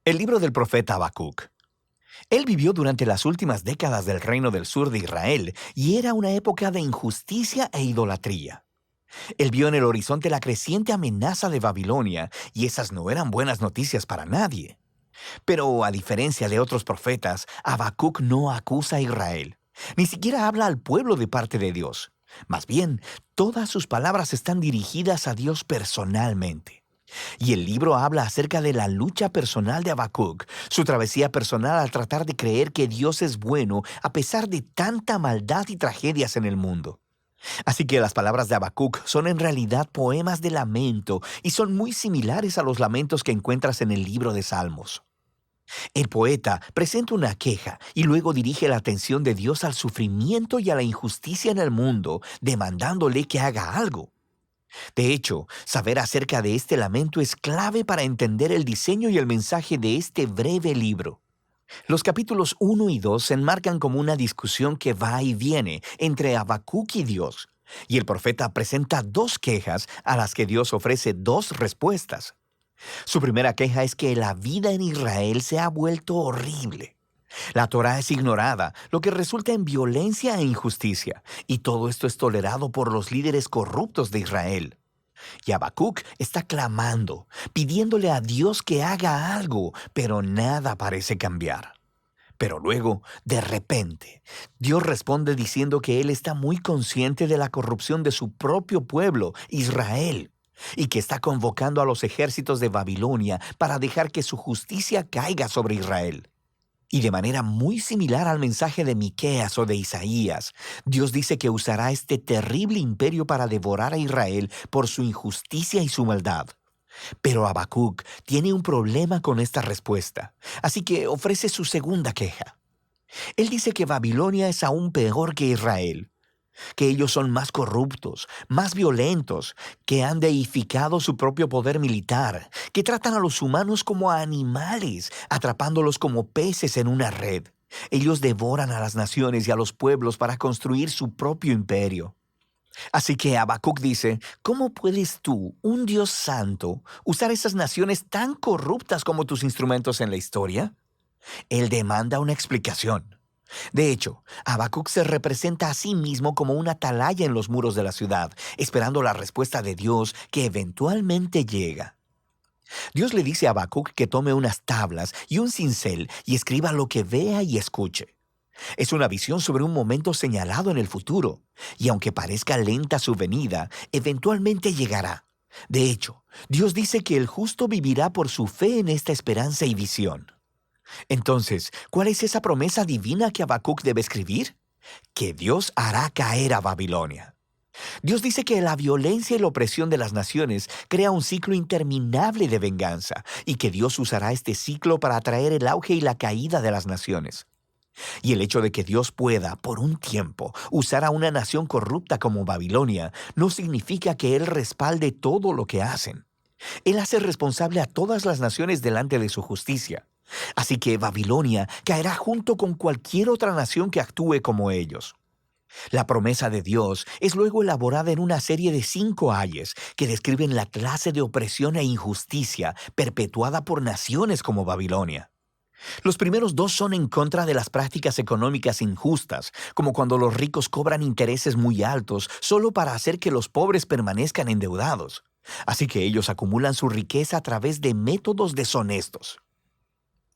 El libro del profeta Habacuc. Él vivió durante las últimas décadas del reino del sur de Israel y era una época de injusticia e idolatría. Él vio en el horizonte la creciente amenaza de Babilonia y esas no eran buenas noticias para nadie. Pero a diferencia de otros profetas, Habacuc no acusa a Israel. Ni siquiera habla al pueblo de parte de Dios. Más bien, todas sus palabras están dirigidas a Dios personalmente. Y el libro habla acerca de la lucha personal de Habacuc, su travesía personal al tratar de creer que Dios es bueno a pesar de tanta maldad y tragedias en el mundo. Así que las palabras de Habacuc son en realidad poemas de lamento y son muy similares a los lamentos que encuentras en el libro de Salmos. El poeta presenta una queja y luego dirige la atención de Dios al sufrimiento y a la injusticia en el mundo, demandándole que haga algo. De hecho, saber acerca de este lamento es clave para entender el diseño y el mensaje de este breve libro. Los capítulos 1 y 2 se enmarcan como una discusión que va y viene entre Habacuc y Dios, y el profeta presenta dos quejas a las que Dios ofrece dos respuestas. Su primera queja es que la vida en Israel se ha vuelto horrible. La Torá es ignorada, lo que resulta en violencia e injusticia, y todo esto es tolerado por los líderes corruptos de Israel. Y Habacuc está clamando, pidiéndole a Dios que haga algo, pero nada parece cambiar. Pero luego, de repente, Dios responde diciendo que Él está muy consciente de la corrupción de su propio pueblo, Israel, y que está convocando a los ejércitos de Babilonia para dejar que su justicia caiga sobre Israel. Y de manera muy similar al mensaje de Miqueas o de Isaías, Dios dice que usará este terrible imperio para devorar a Israel por su injusticia y su maldad. Pero Habacuc tiene un problema con esta respuesta, así que ofrece su segunda queja. Él dice que Babilonia es aún peor que Israel, que ellos son más corruptos, más violentos, que han deificado su propio poder militar, que tratan a los humanos como a animales, atrapándolos como peces en una red. Ellos devoran a las naciones y a los pueblos para construir su propio imperio. Así que Habacuc dice, ¿cómo puedes tú, un Dios santo, usar esas naciones tan corruptas como tus instrumentos en la historia? Él demanda una explicación. De hecho, Habacuc se representa a sí mismo como una atalaya en los muros de la ciudad, esperando la respuesta de Dios que eventualmente llega. Dios le dice a Habacuc que tome unas tablas y un cincel y escriba lo que vea y escuche. Es una visión sobre un momento señalado en el futuro, y aunque parezca lenta su venida, eventualmente llegará. De hecho, Dios dice que el justo vivirá por su fe en esta esperanza y visión. Entonces, ¿cuál es esa promesa divina que Habacuc debe escribir? Que Dios hará caer a Babilonia. Dios dice que la violencia y la opresión de las naciones crea un ciclo interminable de venganza y que Dios usará este ciclo para atraer el auge y la caída de las naciones. Y el hecho de que Dios pueda, por un tiempo, usar a una nación corrupta como Babilonia no significa que Él respalde todo lo que hacen. Él hace responsable a todas las naciones delante de su justicia. Así que Babilonia caerá junto con cualquier otra nación que actúe como ellos. La promesa de Dios es luego elaborada en una serie de 5 ayes que describen la clase de opresión e injusticia perpetuada por naciones como Babilonia. Los primeros dos son en contra de las prácticas económicas injustas, como cuando los ricos cobran intereses muy altos solo para hacer que los pobres permanezcan endeudados. Así que ellos acumulan su riqueza a través de métodos deshonestos.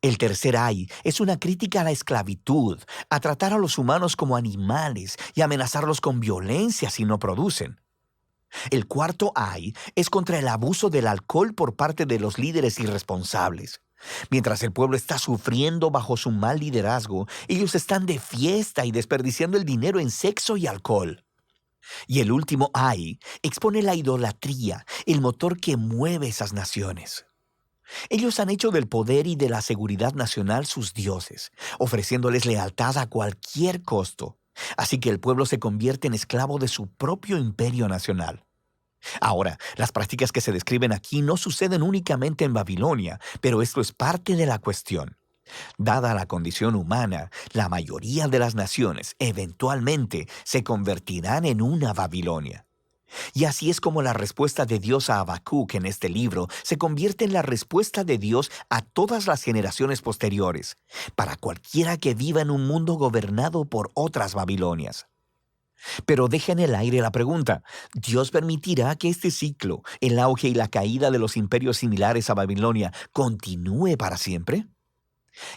El tercer ay es una crítica a la esclavitud, a tratar a los humanos como animales y amenazarlos con violencia si no producen. El cuarto ay es contra el abuso del alcohol por parte de los líderes irresponsables. Mientras el pueblo está sufriendo bajo su mal liderazgo, ellos están de fiesta y desperdiciando el dinero en sexo y alcohol. Y el último ay expone la idolatría, el motor que mueve esas naciones. Ellos han hecho del poder y de la seguridad nacional sus dioses, ofreciéndoles lealtad a cualquier costo. Así que el pueblo se convierte en esclavo de su propio imperio nacional. Ahora, las prácticas que se describen aquí no suceden únicamente en Babilonia, pero esto es parte de la cuestión. Dada la condición humana, la mayoría de las naciones eventualmente se convertirán en una Babilonia. Y así es como la respuesta de Dios a Habacuc en este libro se convierte en la respuesta de Dios a todas las generaciones posteriores, para cualquiera que viva en un mundo gobernado por otras Babilonias. Pero deja en el aire la pregunta: ¿Dios permitirá que este ciclo, el auge y la caída de los imperios similares a Babilonia, continúe para siempre?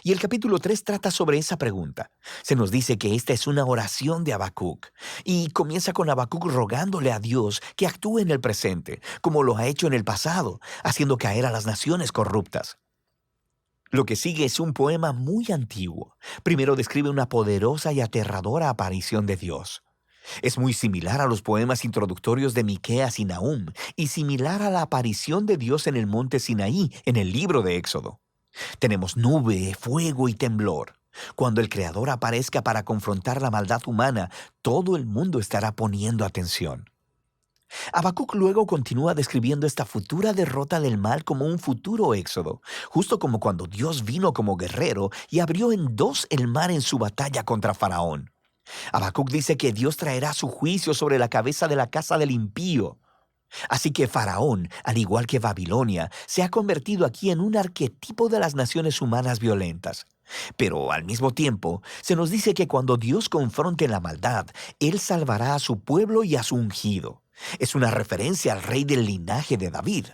Y el capítulo 3 trata sobre esa pregunta. Se nos dice que esta es una oración de Habacuc, y comienza con Habacuc rogándole a Dios que actúe en el presente, como lo ha hecho en el pasado, haciendo caer a las naciones corruptas. Lo que sigue es un poema muy antiguo. Primero describe una poderosa y aterradora aparición de Dios. Es muy similar a los poemas introductorios de Miqueas y Nahum, y similar a la aparición de Dios en el monte Sinaí, en el libro de Éxodo. Tenemos nube, fuego y temblor. Cuando el Creador aparezca para confrontar la maldad humana, todo el mundo estará poniendo atención. Habacuc luego continúa describiendo esta futura derrota del mal como un futuro éxodo, justo como cuando Dios vino como guerrero y abrió en dos el mar en su batalla contra Faraón. Habacuc dice que Dios traerá su juicio sobre la cabeza de la casa del impío. Así que Faraón, al igual que Babilonia, se ha convertido aquí en un arquetipo de las naciones humanas violentas. Pero al mismo tiempo, se nos dice que cuando Dios confronte la maldad, Él salvará a su pueblo y a su ungido. Es una referencia al rey del linaje de David.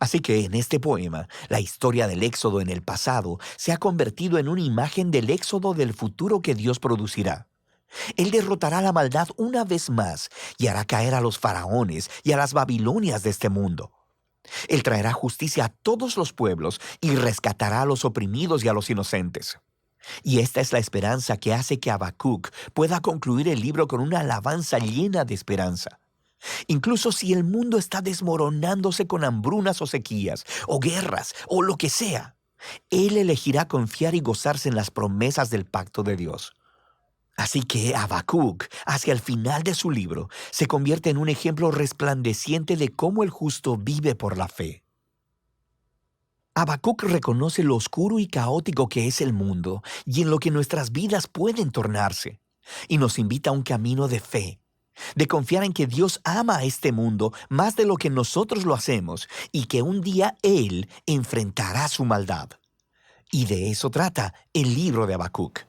Así que en este poema, la historia del éxodo en el pasado se ha convertido en una imagen del éxodo del futuro que Dios producirá. Él derrotará la maldad una vez más y hará caer a los faraones y a las Babilonias de este mundo. Él traerá justicia a todos los pueblos y rescatará a los oprimidos y a los inocentes. Y esta es la esperanza que hace que Habacuc pueda concluir el libro con una alabanza llena de esperanza. Incluso si el mundo está desmoronándose con hambrunas o sequías, o guerras, o lo que sea, Él elegirá confiar y gozarse en las promesas del pacto de Dios. Así que Habacuc, hacia el final de su libro, se convierte en un ejemplo resplandeciente de cómo el justo vive por la fe. Habacuc reconoce lo oscuro y caótico que es el mundo y en lo que nuestras vidas pueden tornarse, y nos invita a un camino de fe, de confiar en que Dios ama a este mundo más de lo que nosotros lo hacemos y que un día Él enfrentará su maldad. Y de eso trata el libro de Habacuc.